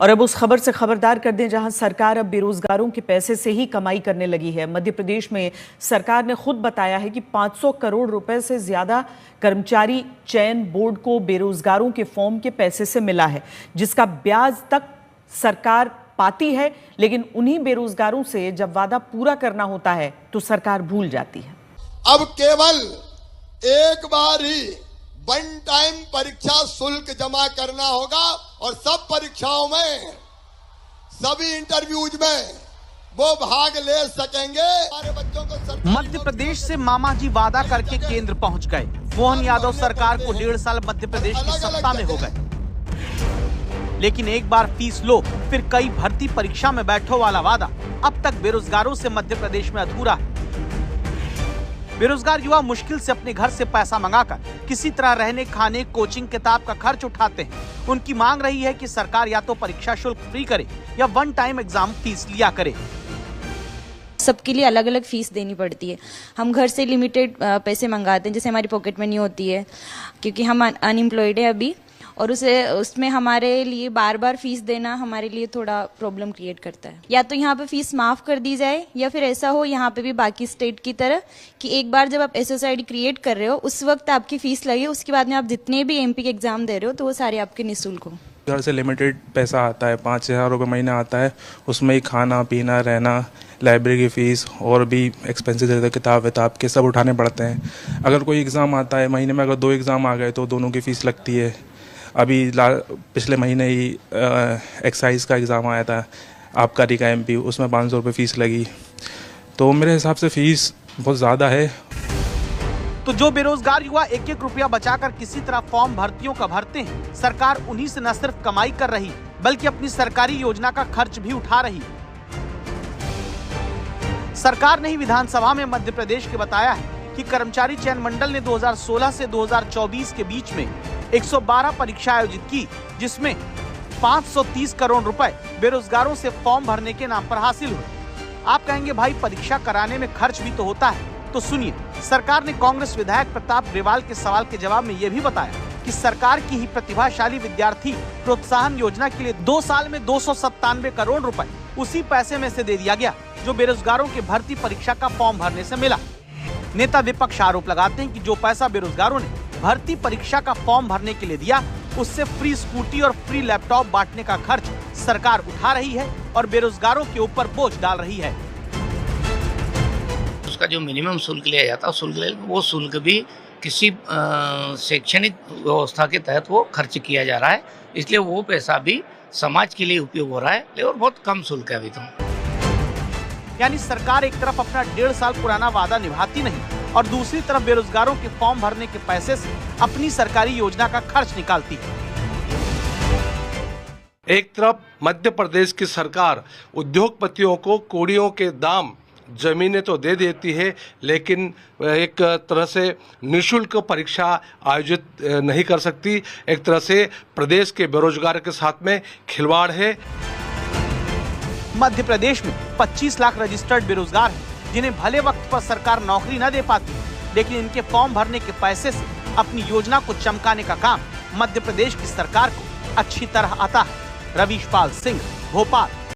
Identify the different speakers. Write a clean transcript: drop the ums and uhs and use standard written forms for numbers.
Speaker 1: और अब उस खबर से खबरदार कर दें जहां सरकार अब बेरोजगारों के पैसे से ही कमाई करने लगी है। मध्य प्रदेश में सरकार ने खुद बताया है कि 500 करोड़ रुपए से ज्यादा कर्मचारी चयन बोर्ड को बेरोजगारों के फॉर्म के पैसे से मिला है, जिसका ब्याज तक सरकार पाती है। लेकिन उन्हीं बेरोजगारों से जब वादा पूरा करना होता है तो सरकार भूल जाती है।
Speaker 2: अब केवल एक बार ही वन टाइम परीक्षा शुल्क जमा करना होगा और सब परीक्षाओं में, सभी इंटरव्यूज में वो भाग ले सकेंगे। हमारे बच्चों को
Speaker 3: मध्य प्रदेश से मामा जी वादा करके केंद्र पहुंच गए। मोहन यादव सरकार को 1.5 साल मध्य प्रदेश की सत्ता में हो गए, लेकिन एक बार फीस लो फिर कई भर्ती परीक्षा में बैठो वाला वादा अब तक बेरोजगारों से मध्य प्रदेश में अधूरा है। बेरोजगार युवा मुश्किल से अपने घर से पैसा मंगाकर किसी तरह रहने, खाने, कोचिंग, किताब का खर्च उठाते हैं। उनकी मांग रही है कि सरकार या तो परीक्षा शुल्क फ्री करे या वन टाइम एग्जाम फीस लिया करे।
Speaker 4: सबके लिए अलग अलग फीस देनी पड़ती है। हम घर से लिमिटेड पैसे मंगाते हैं, जैसे हमारी पॉकेट मनी होती है, क्योंकि हम अनएम्प्लॉयड है अभी, और उसमें हमारे लिए बार बार फीस देना हमारे लिए थोड़ा प्रॉब्लम क्रिएट करता है। या तो यहाँ पे फीस माफ कर दी जाए, या फिर ऐसा हो यहाँ पे भी बाकी स्टेट की तरह कि एक बार जब आप SSID क्रिएट कर रहे हो उस वक्त आपकी फीस लगे, उसके बाद में आप जितने भी MP के एग्जाम दे रहे हो तो वो सारे आपके निःशुल्क हो।
Speaker 5: घर से लिमिटेड पैसा आता है, 5,000 रुपये महीना आता है, उसमें ही खाना पीना रहना, लाइब्रेरी की फ़ीस और भी एक्सपेंसेस रहते हैं, किताब विताब के सब उठाने पड़ते हैं। अगर कोई एग्ज़ाम आता है महीने में, अगर 2 एग्ज़ाम आ गए तो दोनों की फ़ीस लगती है। अभी पिछले महीने ही एक्साइज का एग्ज़ाम आया था, आबकारी का MP, उसमें 500 रुपये फ़ीस लगी। तो मेरे हिसाब से फ़ीस बहुत ज़्यादा है।
Speaker 3: तो जो बेरोजगार युवा 1-1 रुपया बचाकर किसी तरह फॉर्म भर्तियों का भरते हैं, सरकार उन्हीं से न सिर्फ कमाई कर रही बल्कि अपनी सरकारी योजना का खर्च भी उठा रही। सरकार ने ही विधानसभा में मध्य प्रदेश के बताया है कि कर्मचारी चयन मंडल ने 2016 से 2024 के बीच में 112 परीक्षा आयोजित की, जिसमें 530 करोड़ रुपए बेरोजगारों से फॉर्म भरने के नाम पर हासिल हुए। आप कहेंगे भाई परीक्षा कराने में खर्च भी तो होता है, तो सुनिए, सरकार ने कांग्रेस विधायक प्रताप ग्रेवाल के सवाल के जवाब में ये भी बताया कि सरकार की ही प्रतिभाशाली विद्यार्थी प्रोत्साहन योजना के लिए 2 साल में 297 करोड़ रुपए उसी पैसे में से दे दिया गया जो बेरोजगारों के भर्ती परीक्षा का फॉर्म भरने से मिला। नेता विपक्ष आरोप लगाते हैं कि जो पैसा बेरोजगारों ने भर्ती परीक्षा का फॉर्म भरने के लिए दिया, उससे फ्री स्कूटी और फ्री लैपटॉप बांटने का खर्च सरकार उठा रही है और बेरोजगारों के ऊपर बोझ डाल रही है।
Speaker 6: उसका जो मिनिमम शुल्क लिया जाता है, वो शुल्क भी किसी शैक्षणिक व्यवस्था के तहत वो खर्च किया जा रहा है, इसलिए वो पैसा भी समाज के लिए उपयोग हो रहा है और बहुत कम शुल्क है अभी तो।
Speaker 3: यानी सरकार एक तरफ अपना 1.5 साल पुराना वादा निभाती नहीं और दूसरी तरफ बेरोजगारों के फॉर्म भरने के पैसे से अपनी सरकारी योजना का खर्च निकालती है।
Speaker 7: एक तरफ मध्य प्रदेश की सरकार उद्योगपतियों को कौड़ियों के दाम जमीनें तो दे देती है, लेकिन एक तरह से निःशुल्क परीक्षा आयोजित नहीं कर सकती। एक तरह से प्रदेश के बेरोजगार के साथ में खिलवाड़ है।
Speaker 3: मध्य प्रदेश में 25 लाख रजिस्टर्ड बेरोजगार हैं, जिन्हें भले वक्त पर सरकार नौकरी न दे पाती, लेकिन इनके फॉर्म भरने के पैसे से अपनी योजना को चमकाने का काम मध्य प्रदेश की सरकार को अच्छी तरह आता है। रवीश पाल सिंह, भोपाल।